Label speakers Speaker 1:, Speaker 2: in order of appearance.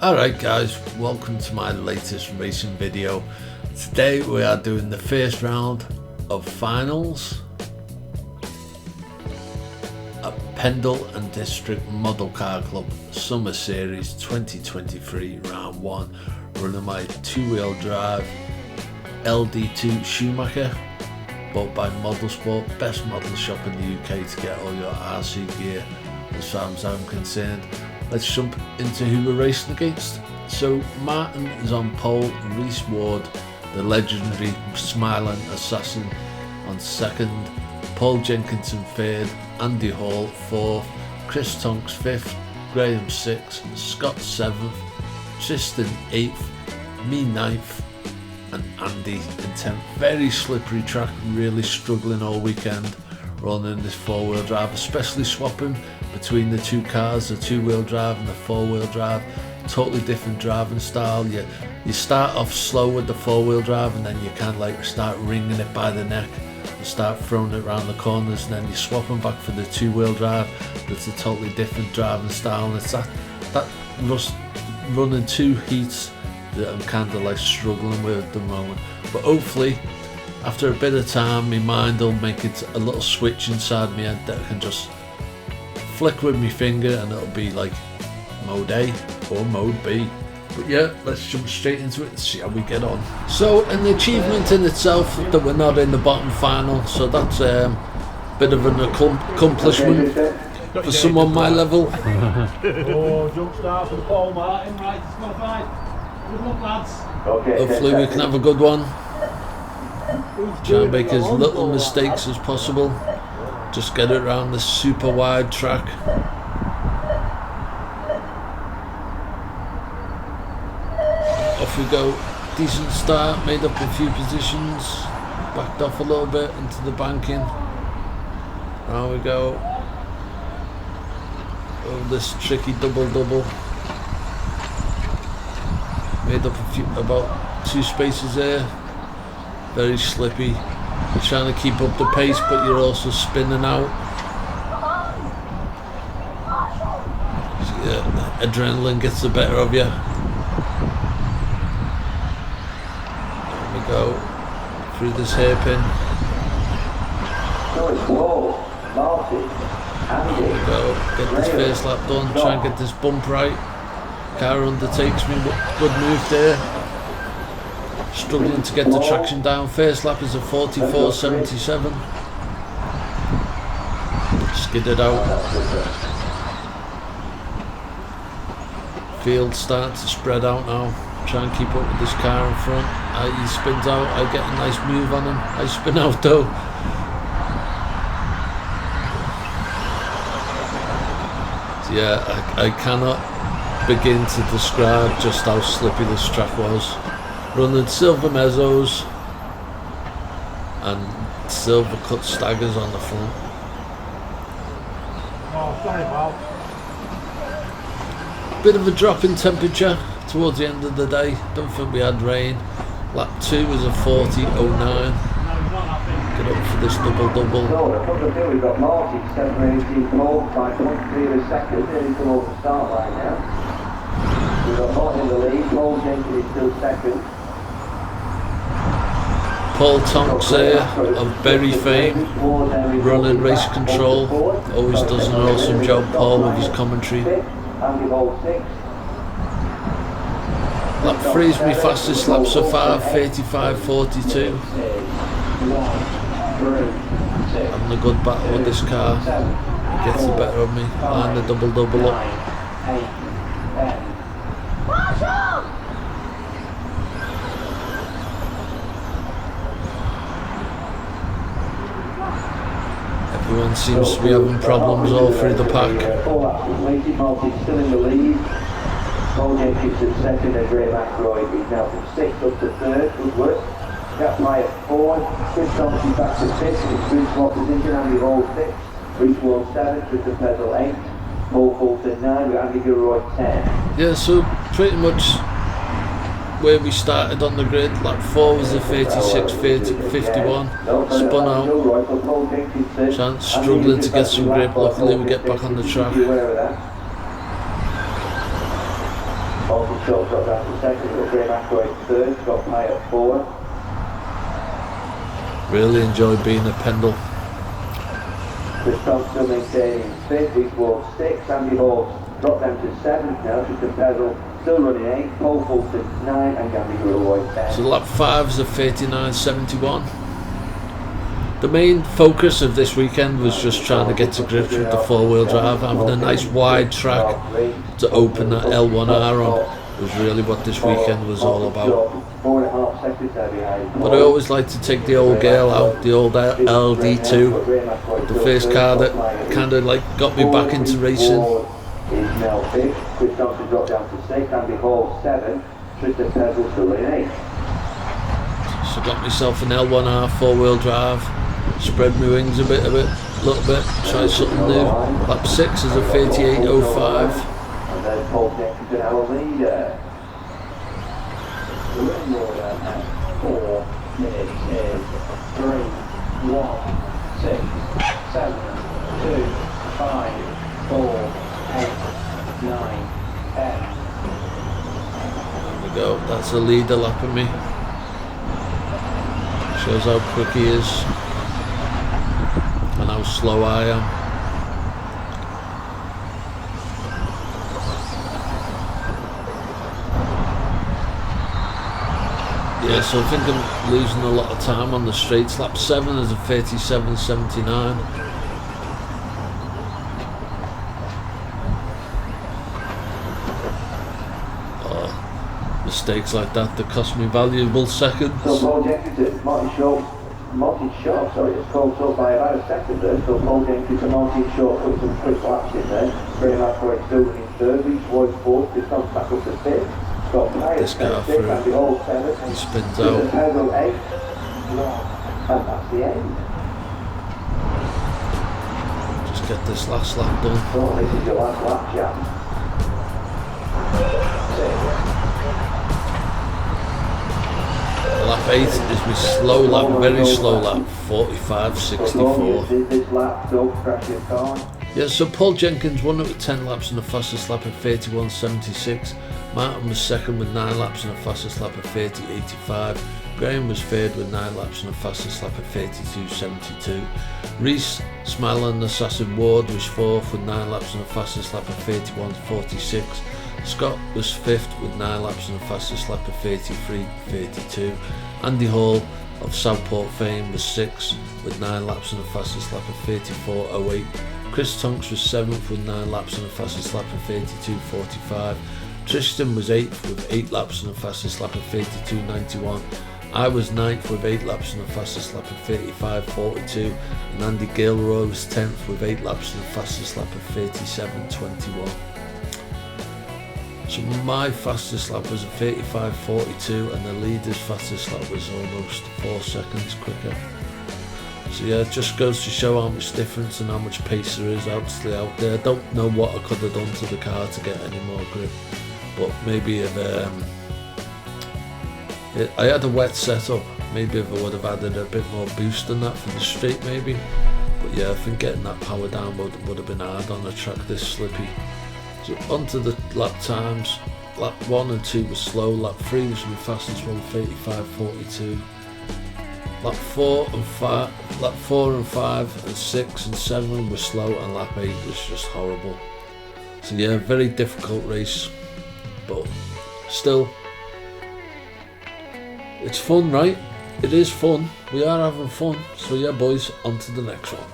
Speaker 1: Alright guys, welcome to my latest racing video. Today we are doing the first round of finals at Pendle and District Model Car Club Summer Series 2023 round 1, running my two-wheel drive LD2 Schumacher, bought by Model Sport, best model shop in the UK to get all your RC gear as far as I'm concerned. Let's jump into who we're racing against. So Martin is on pole, Reese Ward, the legendary smiling assassin, on second, Paul Jenkinson third, Andy Hall fourth, Chris Tonks fifth, Graham sixth, Scott seventh, Tristan eighth, me ninth, and Andy in 10th. Very slippery track, really struggling all weekend running this four-wheel drive, especially swapping between the two cars, the two-wheel drive and the four-wheel drive. Totally different driving style. You start off slow with the four-wheel drive, and then you kind of like start wringing it by the neck and start throwing it around the corners, and then you're swapping back for the two-wheel drive. That's a totally different driving style, and it's that running two heats that I'm kind of like struggling with at the moment. But hopefully after a bit of time my mind will make it a little switch inside me head that I can just flick with my finger and it'll be like mode A or mode B. But yeah, let's jump straight into it and see how we get on. So an achievement in itself that we're not in the bottom final, so that's a bit of an accomplishment for someone my level.
Speaker 2: Oh, jump start from Paul Martin, right, disqualified. Good luck, lads.
Speaker 1: Hopefully we can have a good one. Try and make as little mistakes as possible. Just get it around this super wide track. Off we go. Decent start, made up a few positions, backed off a little bit into the banking. There we go. Oh, this tricky double. Made up about 2 spaces there. Very slippy. You're trying to keep up the pace, but you're also spinning out. So yeah, adrenaline gets the better of you. There we go. Through this hairpin. There we go. Get this first lap done. Try and get this bump right. Car undertakes me. Good move there. Struggling to get the traction down. First lap is a 44.77. Skidded out. Field starting to spread out now. Try and keep up with this car in front. He spins out. I get a nice move on him. I spin out though. So yeah, I cannot begin to describe just how slippy this track was. Running silver mezzos and silver cut staggers on the front.
Speaker 2: Oh, sorry, Paul.
Speaker 1: Bit of a drop in temperature towards the end of the day. Don't think we had rain. Lap 2 was a 40.09. Get up for this double.
Speaker 3: We've got Marty separating Paul by 0.3 of a second, nearly come over the start line now. We've got Martin in the lead, Paul Jenkins is still second.
Speaker 1: Paul Tonks there, of Berry fame, running race control. Always does an awesome job, Paul, with his commentary. Lap 3 is my fastest lap so far, 35.42. Having a good battle with this car. He gets the better of me. Line the double up. Everyone seems to be having problems all through the pack.
Speaker 3: Martin's still in the lead. Paul Jenkins at second and Graham Ackroyd is now from 6th up to 3rd. Good work. Gap high at 4th. Chris Thompson back to 5th. It's Bruce Walker's in, Andy Hall 6th. Bruce Ward 7th with the Pendle 8th. Paul Fulton 9 with Andy Gilroy 10. Yeah,
Speaker 1: so pretty much where we started on the grid. Lap 4 was a 36.51. Spun out. Chance struggling to get some grip. Luckily we get back on the track.
Speaker 3: Multi-shot got down to second, got Graham Ackroyd third, got Pye at fourth.
Speaker 1: Really enjoy being a Pendle.
Speaker 3: Chris Thompson maintaining fifth, Reece Ward sixth, Andy Hall dropped down to seventh now, Tristan Pendle still running eighth, Paul Fulton 9 and Gandhi Gurley 10.
Speaker 1: So lap 5 is a 39.71. The main focus of this weekend was just trying to get to grips with the four-wheel drive, having a nice wide track to open that L1R on was really what this weekend was all about. But I always like to take the old girl out, the old LD2, the first car that kind of like got me back into racing.
Speaker 3: Is now fifth, Chris Thompson dropped down to sixth, Andy Hall 7, Tristan Pendle still in 8th.
Speaker 1: So got myself an L1R four-wheel drive, spread my wings a little bit, try something new. Lap 6 is a 38.05.
Speaker 3: And then Paul Jefferson, our leader. The running order at 4 minutes is 3, 1, 6, 7, 2, 5, 4, 8, 9, 10.
Speaker 1: There we go, that's a leader lapping me. Shows how quick he is and how slow I am. Yeah, so I think I'm losing a lot of time on the straights. Lap 7 is a 37.79. Mistakes like that cost me valuable seconds.
Speaker 3: So Paul Jefferson, Martin Short, it's called up by about a second there. So Paul Jefferson, Martin Short put some quick laps in there. Graham Ackroyd still in third, Reece Ward fourth, this comes back up to fifth. Got
Speaker 1: this car through, he spins out.
Speaker 3: Pendle 8, and that's the end.
Speaker 1: Just get this last lap done.
Speaker 3: So this is your last lap, chap.
Speaker 1: Lap 8 is my slow lap, very slow lap, 45.64. Yeah, so Paul Jenkins won it with 10 laps and the fastest lap at 31.76. Martin was second with 9 laps and the fastest lap at 30.85. Graham was third with 9 laps and the fastest lap at 32.72. Reece, Smile and Assassin Ward was fourth with 9 laps and the fastest lap at 31.46. Scott was 5th with 9 laps and the fastest lap at 33.32. Andy Hall of Southport fame was 6th with 9 laps and the fastest lap at 34.08. Chris Tonks was 7th with 9 laps and the fastest lap at 32.45. Tristan was 8th with 8 laps and the fastest lap at 32.91. I was 9th with 8 laps and the fastest lap at 35.42. And Andy Gilroy was 10th with 8 laps and the fastest lap at 37.21. So my fastest lap was a 35.42 and the leader's fastest lap was almost 4 seconds quicker. So yeah, it just goes to show how much difference and how much pace there is actually out there. I don't know what I could have done to the car to get any more grip, but maybe if I had a wet setup, maybe if I would have added a bit more boost than that for the straight maybe. But yeah, I think getting that power down would have been hard on a track this slippy. So onto the lap times. Lap 1 and 2 was slow, lap 3 was my fastest one, 35.42. Lap 4 and 5 and 6 and 7 were slow, and lap 8 was just horrible. So yeah, very difficult race, but still, it's fun, right? It is fun. We are having fun. So yeah, boys, on to the next one.